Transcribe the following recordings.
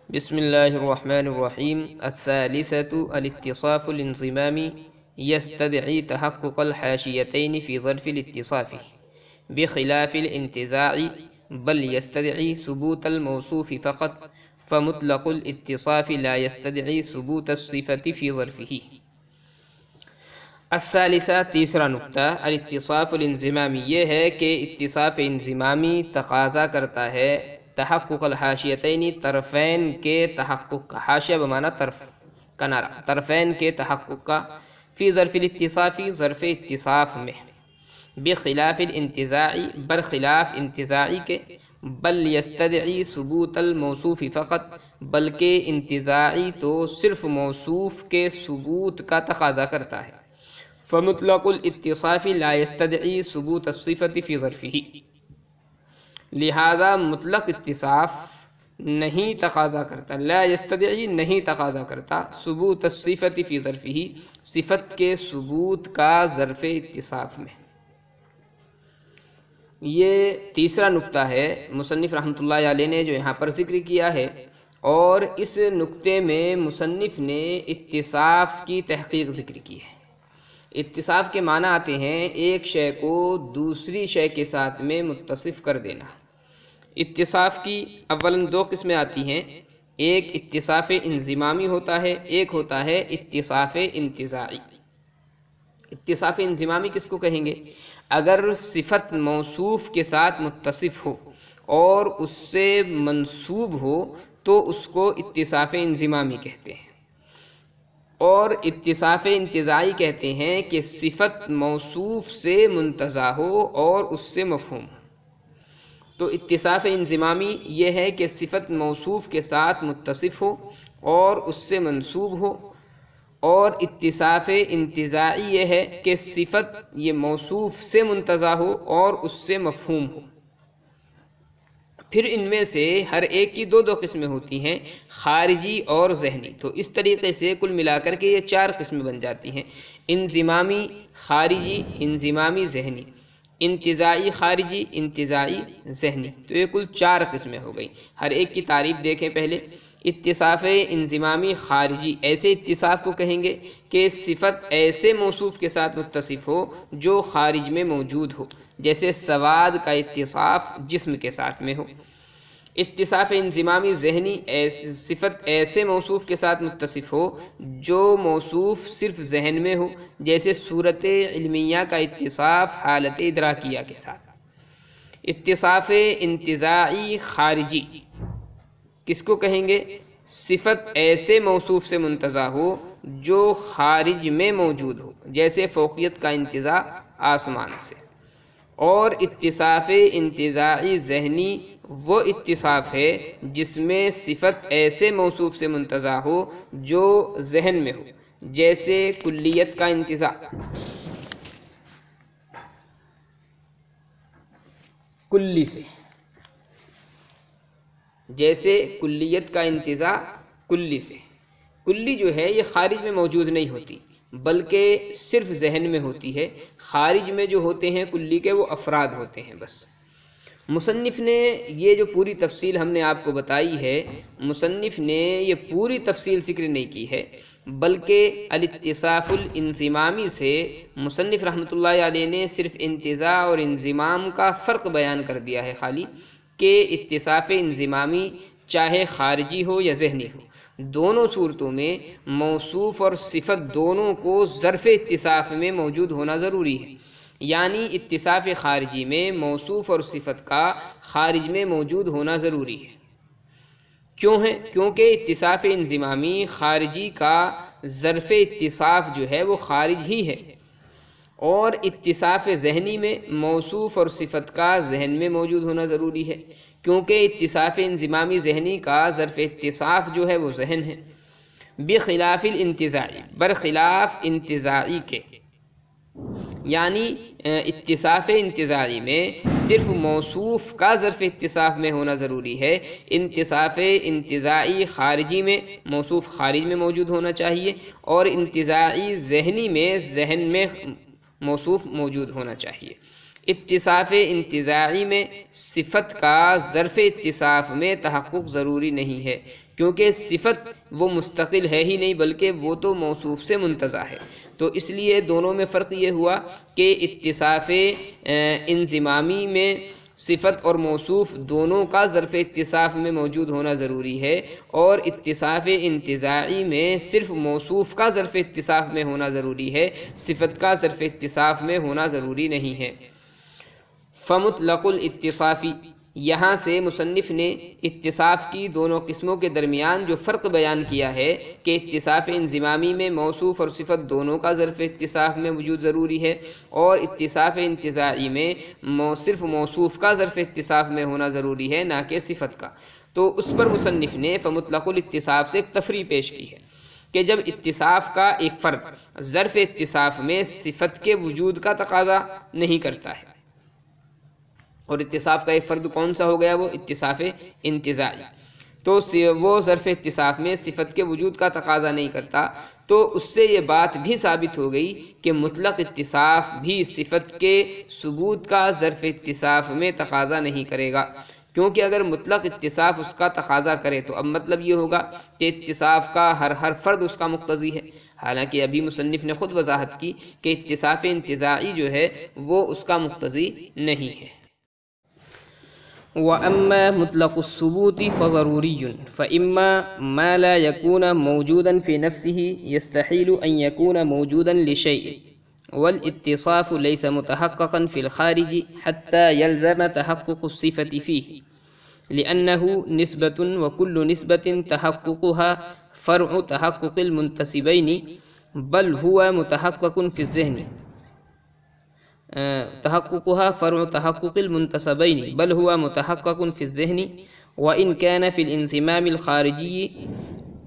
بسم الله الرحمن الرحيم. الثالثة الاتصاف الانضمامي يستدعي تحقق الحاشيتين في ظرف الاتصاف بخلاف الانتزاع، بل يستدعي ثبوت الموصوف فقط، فمطلق الاتصاف لا يستدعي ثبوت الصفة في ظرفه. الثالثہ تیسرا نکتہ الاتصاف الانضمامی یہ ہے کہ اتصاف انضمامی تقاضا کرتا ہے تحقق الحاشیتین طرفین کے تحقق کا، حاشیہ بمعنی طرف کنارہ، طرفین کے تحقق کا، فی ظرف الاتصافی ظرف اتصاف میں، بخلاف الانتزاعی برخلاف انتزاعی کے، بل یستدعی ثبوت الموصوف فقط بلکہ انتزاعی تو صرف موصوف کے ثبوت کا تقاضا کرتا ہے، فمطلق الاتصاف لا يستدعي ثبوت الصفة في ظرفه، لہذا مطلق اتصاف نہیں تقاضا کرتا، لا يستدعي نہیں تقاضا کرتا، ثبوت الصفة في ظرفه صفت کے ثبوت کا ظرف اتصاف میں۔ یہ تیسرا نکتہ ہے مصنف رحمۃ اللہ علیہ نے جو یہاں پر ذکر کیا ہے، اور اس نکتے میں مصنف نے اتصاف کی تحقیق ذکر کی ہے۔ اتصاف کے معنی آتے ہیں ایک شے کو دوسری شے کے ساتھ میں متصف کر دینا۔ اتصاف کی اولاً دو قسمیں آتی ہیں، ایک اتصاف انضمامی ہوتا ہے، ایک ہوتا ہے اتصاف انتزاعی۔ اتصاف انضمامی کس کو کہیں گے؟ اگر صفت موصوف کے ساتھ متصف ہو اور اس سے منسوب ہو تو اس کو اتصاف انضمامی کہتے ہیں، اور اتصاف انتزاعی کہتے ہیں کہ صفت موصوف سے منتزع ہو اور اس سے مفہوم ہو۔ تو اتصاف انضمامی یہ ہے کہ صفت موصوف کے ساتھ متصف ہو اور اس سے منسوب ہو، اور اتصاف انتزاعی یہ ہے کہ صفت یہ موصوف سے منتزع ہو اور اس سے مفہوم ہو۔ پھر ان میں سے ہر ایک کی دو قسمیں ہوتی ہیں، خارجی اور ذہنی۔ تو اس طریقے سے کل ملا کر کے یہ چار قسمیں بن جاتی ہیں، انضمامی، خارجی، انضمامی ذہنی، انتزاعی خارجی، انتزاعی ذہنی۔ تو یہ کل چار قسمیں ہو گئی۔ ہر ایک کی تعریف دیکھیں پہلے۔ اتصاف انضمامی خارجی ایسے اتصاف کو کہیں گے کہ صفت ایسے موصوف کے ساتھ متصف ہو جو خارج میں موجود ہو، جیسے سواد کا اتصاف جسم کے ساتھ میں ہو۔ اتصاف انضمامی ذہنی صفت ایسے موصوف کے ساتھ متصف ہو جو موصوف صرف ذہن میں ہو، جیسے صورت علمیہ کا اتصاف حالت ادراکیہ کے ساتھ۔ اتصاف انتزاعی خارجی کس کو کہیں گے؟ صفت ایسے موصوف سے منتزع ہو جو خارج میں موجود ہو، جیسے فوقیت کا انتزاع آسمان سے۔ اور اتصاف انتزاعی ذہنی وہ اتصاف ہے جس میں صفت ایسے موصوف سے منتزع ہو جو ذہن میں ہو، جیسے کلیت کا انتزاع، کلی سے، جیسے کلیت کا انتزاع کلی سے۔ کلی جو ہے یہ خارج میں موجود نہیں ہوتی بلکہ صرف ذہن میں ہوتی ہے، خارج میں جو ہوتے ہیں کلی کے وہ افراد ہوتے ہیں بس۔ مصنف نے یہ جو پوری تفصیل ہم نے آپ کو بتائی ہے، مصنف نے یہ پوری تفصیل ذکر نہیں کی ہے، بلکہ الاتصاف الانضمامی سے مصنف رحمۃ اللہ علیہ نے صرف انتزاع اور انضمام کا فرق بیان کر دیا ہے خالی، کہ اتصاف انضمامی چاہے خارجی ہو یا ذہنی ہو، دونوں صورتوں میں موصوف اور صفت دونوں کو ظرف اتصاف میں موجود ہونا ضروری ہے۔ یعنی اتصاف خارجی میں موصوف اور صفت کا خارج میں موجود ہونا ضروری ہے۔ کیوں ہے؟ کیونکہ اتصاف انضمامی خارجی کا ظرف اتصاف جو ہے وہ خارج ہی ہے، اور اتصاف ذہنی میں موصوف اور صفت کا ذہن میں موجود ہونا ضروری ہے، کیونکہ اتصاف انضمامی ذہنی کا ظرف اتصاف جو ہے وہ ذہن ہے۔ بخلاف الانتزاعی برخلاف انتزاعی کے، یعنی اتصاف انتزاعی میں صرف موصوف کا ظرف اتصاف میں ہونا ضروری ہے، اتصاف انتزاعی خارجی میں موصوف خارج میں موجود ہونا چاہیے، اور انتزاعی ذہنی میں ذہن میں موصوف موجود ہونا چاہیے۔ اتصاف انتزاعی میں صفت کا ظرف اتصاف میں تحقق ضروری نہیں ہے، کیونکہ صفت وہ مستقل ہے ہی نہیں بلکہ وہ تو موصوف سے منتزع ہے۔ تو اس لیے دونوں میں فرق یہ ہوا کہ اتصاف انضمامی میں صفت اور موصوف دونوں کا ظرف اتصاف میں موجود ہونا ضروری ہے، اور اتصاف انتزاعی میں صرف موصوف کا ظرف اتصاف میں ہونا ضروری ہے، صفت کا ظرف اتصاف میں ہونا ضروری نہیں ہے۔ فمطلق الاتصافی، یہاں سے مصنف نے اتصاف کی دونوں قسموں کے درمیان جو فرق بیان کیا ہے کہ اتصاف انضمامی میں موصوف اور صفت دونوں کا ظرف اتصاف میں وجود ضروری ہے، اور اتصاف انتزاعی میں صرف موصوف کا ظرف اتصاف میں ہونا ضروری ہے نہ کہ صفت کا، تو اس پر مصنف نے فمطلق الاتصاف سے ایک تفریع پیش کی ہے کہ جب اتصاف کا ایک فرد ظرف اتصاف میں صفت کے وجود کا تقاضا نہیں کرتا ہے، اور اتصاف کا ایک فرد کون سا ہو گیا؟ وہ اتصاف انتزاعی، تو وہ ظرف اتصاف میں صفت کے وجود کا تقاضا نہیں کرتا، تو اس سے یہ بات بھی ثابت ہو گئی کہ مطلق اتصاف بھی صفت کے ثبوت کا ظرف اتصاف میں تقاضا نہیں کرے گا، کیونکہ اگر مطلق اتصاف اس کا تقاضا کرے تو اب مطلب یہ ہوگا کہ اتصاف کا ہر فرد اس کا مقتضی ہے، حالانکہ ابھی مصنف نے خود وضاحت کی کہ اتصاف انتزاعی جو ہے وہ اس کا مقتضی نہیں ہے۔ وَأَمَّا مُطْلَقُ الثُّبُوتِ فَضَرُورِيٌّ فَإِمَّا مَا لَا يَكُونَ مَوْجُودًا فِي نَفْسِهِ يَسْتَحِيلُ أَن يَكُونَ مَوْجُودًا لِشَيْءٍ، وَالْاِتِّصَافُ لَيْسَ مُتَحَقَّقًا فِي الْخَارِجِ حَتَّى يَلْزَمَ تَحَقُّقُ الصِّفَةِ فِيهِ، لِأَنَّهُ نِسْبَةٌ وَكُلُّ نِسْبَةٍ تَحَقُّقُهَا فَرْعُ تَحَقُّقِ الْمُنْتَسِبَيْنِ بَلْ هُوَ مُتَحَقَّقٌ فِي الذِّهْنِ تحققها فرع تحقق المنتسبين بل هو متحقق في الذهن، وإن كان في الانضمام الخارجي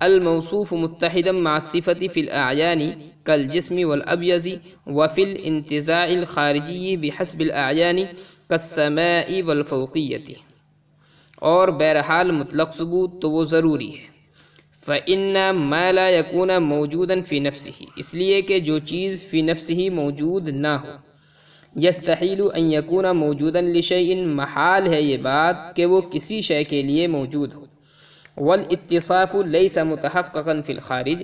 الموصوف متحدا مع الصفة في الأعيان كالجسم والأبيض، وفي الانتزاع الخارجي بحسب الأعيان كالسماء والفوقية، اور بہرحال مطلق ثبوت تو وہ ضروری ہے۔ فإن ما لا يكون موجودا في نفسه، اس لیے کہ جو چیز فی نفسه موجود نہ ہو، یستحیل ان یکون موجودا لشیء، محال ہے یہ بات کہ وہ کسی شے کے لیے موجود ہو۔ والاتصاف لیس متحققا فی الخارج،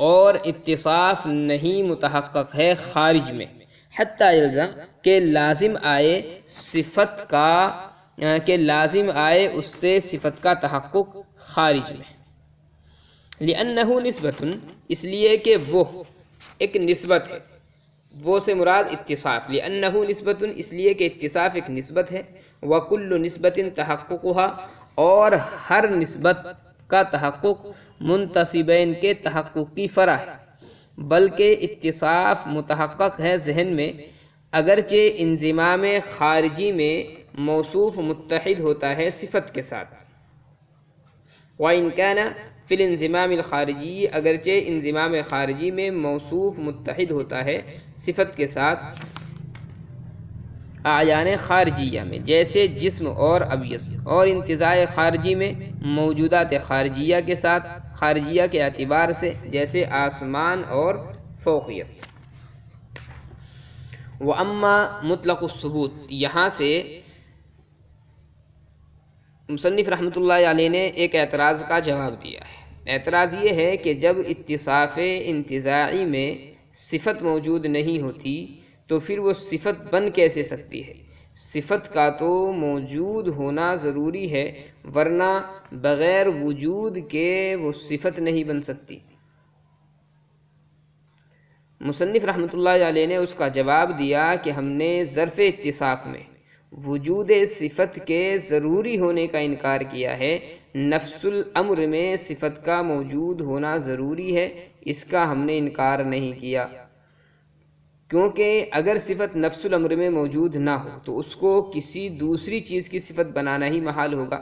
اور اتصاف نہیں متحقق ہے خارج میں، حتی یلزم کہ لازم آئے صفت کا کہ لازم آئے اس سے صفت کا تحقق خارج میں۔ لأنہ نسبۃ، اس لیے کہ وہ ایک نسبت ہے، وہ سے مراد اتصاف، لأنہ نسبۃ، اس لیے کہ اتصاف ایک نسبت ہے، وکل نسبت تحققها، اور ہر نسبت کا تحقق منتسبین کے تحقق کی فرع ہے، بلکہ اتصاف متحقق ہے ذہن میں، اگرچہ انضمام خارجی میں موصوف متحد ہوتا ہے صفت کے ساتھ۔ وَإِنْ كَانَ فی الانضمام الخارجی، اگرچہ انضمام خارجی میں موصوف متحد ہوتا ہے صفت کے ساتھ اعیان خارجیہ میں، جیسے جسم اور ابیض، اور انتزاع خارجی میں موجودات خارجیہ کے ساتھ خارجیہ کے اعتبار سے، جیسے آسمان اور فوقیت۔ وَأَمَّا مطلق الثبوت، یہاں سے مصنف رحمۃ اللہ علیہ نے ایک اعتراض کا جواب دیا ہے۔ اعتراض یہ ہے کہ جب اتصاف انتزاعی میں صفت موجود نہیں ہوتی تو پھر وہ صفت بن کیسے سکتی ہے؟ صفت کا تو موجود ہونا ضروری ہے، ورنہ بغیر وجود کے وہ صفت نہیں بن سکتی۔ مصنف رحمۃ اللہ علیہ نے اس کا جواب دیا کہ ہم نے ظرف اتصاف میں وجود صفت کے ضروری ہونے کا انکار کیا ہے، نفس الامر میں صفت کا موجود ہونا ضروری ہے، اس کا ہم نے انکار نہیں کیا، کیونکہ اگر صفت نفس الامر میں موجود نہ ہو تو اس کو کسی دوسری چیز کی صفت بنانا ہی محال ہوگا،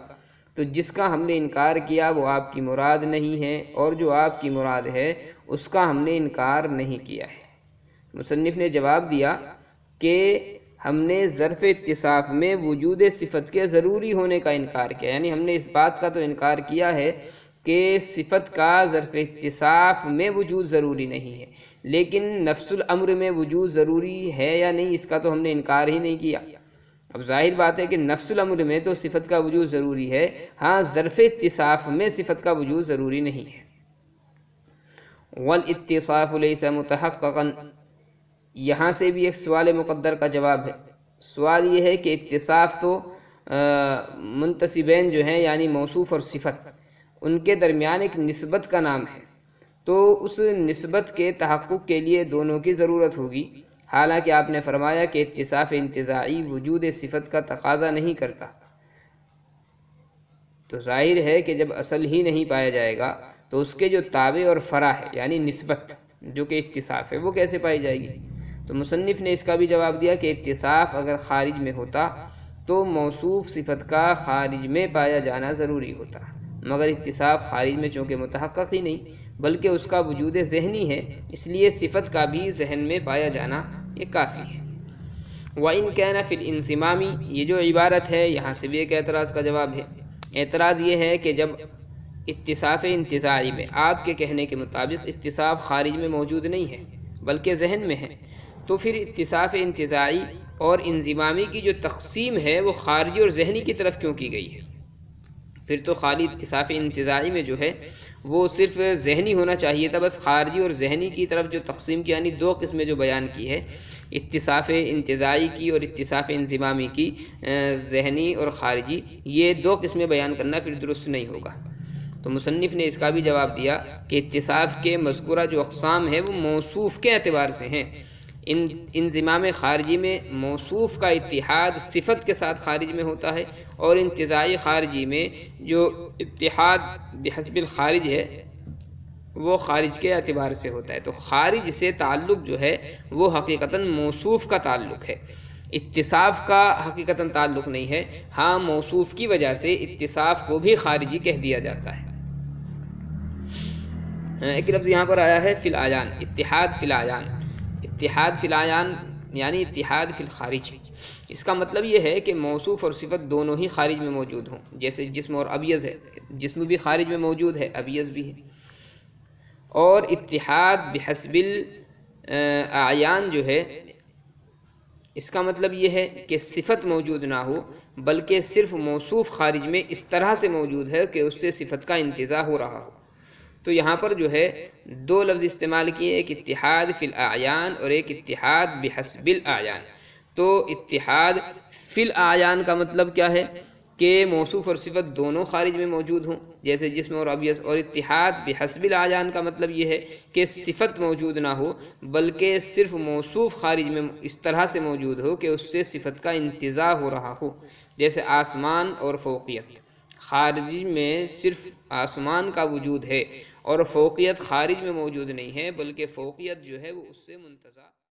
تو جس کا ہم نے انکار کیا وہ آپ کی مراد نہیں ہے، اور جو آپ کی مراد ہے اس کا ہم نے انکار نہیں کیا ہے۔ مصنف نے جواب دیا کہ ہم نے ظرف اتصاف میں وجود صفت کے ضروری ہونے کا انکار کیا، یعنی ہم نے اس بات کا تو انکار کیا ہے کہ صفت کا ظرف اتصاف میں وجود ضروری نہیں ہے، لیکن نفس الامر میں وجود ضروری ہے یا نہیں، اس کا تو ہم نے انکار ہی نہیں کیا۔ اب ظاہر بات ہے کہ نفس الامر میں تو صفت کا وجود ضروری ہے، ہاں ظرف اتصاف میں صفت کا وجود ضروری نہیں ہے۔ والاتصاف لیس متحققا، یہاں سے بھی ایک سوال مقدر کا جواب ہے۔ سوال یہ ہے کہ اتصاف تو منتسبین جو ہیں یعنی موصوف اور صفت، ان کے درمیان ایک نسبت کا نام ہے، تو اس نسبت کے تحقق کے لیے دونوں کی ضرورت ہوگی، حالانکہ آپ نے فرمایا کہ اتصاف انتزاعی وجود صفت کا تقاضا نہیں کرتا۔ تو ظاہر ہے کہ جب اصل ہی نہیں پایا جائے گا تو اس کے جو تابع اور فرع ہے یعنی نسبت جو کہ اتصاف ہے وہ کیسے پائی جائے گی؟ تو مصنف نے اس کا بھی جواب دیا کہ اتصاف اگر خارج میں ہوتا تو موصوف صفت کا خارج میں پایا جانا ضروری ہوتا، مگر اتصاف خارج میں چونکہ متحقق ہی نہیں بلکہ اس کا وجود ذہنی ہے، اس لیے صفت کا بھی ذہن میں پایا جانا یہ کافی ہے۔ وَإِن كَانَ فِي الْإِنْصِمَامِ، یہ جو عبارت ہے یہاں سے بھی ایک اعتراض کا جواب ہے۔ اعتراض یہ ہے کہ جب اتصاف انتزاعی میں آپ کے کہنے کے مطابق اتصاف خارج میں موجود نہیں ہے بلکہ ذہن میں ہے، تو پھر اتصاف انتزاعی اور انضمامی کی جو تقسیم ہے وہ خارجی اور ذہنی کی طرف کیوں کی گئی ہے؟ پھر تو خالی اتصاف انتزاعی میں جو ہے وہ صرف ذہنی ہونا چاہیے تھا، بس خارجی اور ذہنی کی طرف جو تقسیم کی یعنی دو قسمیں جو بیان کی ہے اتصاف انتزاعی کی اور اتصاف انضمامی کی، ذہنی اور خارجی، یہ دو قسمیں بیان کرنا پھر درست نہیں ہوگا۔ تو مصنف نے اس کا بھی جواب دیا کہ اتصاف کے مذکورہ جو اقسام ہیں وہ موصوف کے اعتبار سے ہیں۔ انضمام خارجی میں موصوف کا اتحاد صفت کے ساتھ خارج میں ہوتا ہے، اور انتزاعی خارجی میں جو اتحاد بحسب الخارج ہے وہ خارج کے اعتبار سے ہوتا ہے۔ تو خارج سے تعلق جو ہے وہ حقیقتاً موصوف کا تعلق ہے، اتصاف کا حقیقتاً تعلق نہیں ہے، ہاں موصوف کی وجہ سے اتصاف کو بھی خارجی کہہ دیا جاتا ہے۔ ایک لفظ یہاں پر آیا ہے فی العیان، اتحاد فی العیان، اتحاد فی العیان یعنی اتحاد فی الخارج، اس کا مطلب یہ ہے کہ موصوف اور صفت دونوں ہی خارج میں موجود ہوں، جیسے جسم اور ابیض ہے، جسم بھی خارج میں موجود ہے، ابیض بھی ہے۔ اور اتحاد بحسب الاعیان جو ہے اس کا مطلب یہ ہے کہ صفت موجود نہ ہو بلکہ صرف موصوف خارج میں اس طرح سے موجود ہے کہ اس سے صفت کا انتزاع ہو رہا ہو۔ تو یہاں پر جو ہے دو لفظ استعمال کیے، ایک اتحاد فی الاعیان اور ایک اتحاد بحسب الاعیان۔ تو اتحاد فی الاعیان کا مطلب کیا ہے کہ موصوف اور صفت دونوں خارج میں موجود ہوں جیسے جسم اور ابیض، اور اتحاد بحسب الاعیان کا مطلب یہ ہے کہ صفت موجود نہ ہو بلکہ صرف موصوف خارج میں اس طرح سے موجود ہو کہ اس سے صفت کا انتزاع ہو رہا ہو، جیسے آسمان اور فوقیت۔ خارج میں صرف آسمان کا وجود ہے اور فوقیت خارج میں موجود نہیں ہے بلکہ فوقیت جو ہے وہ اس سے منتزع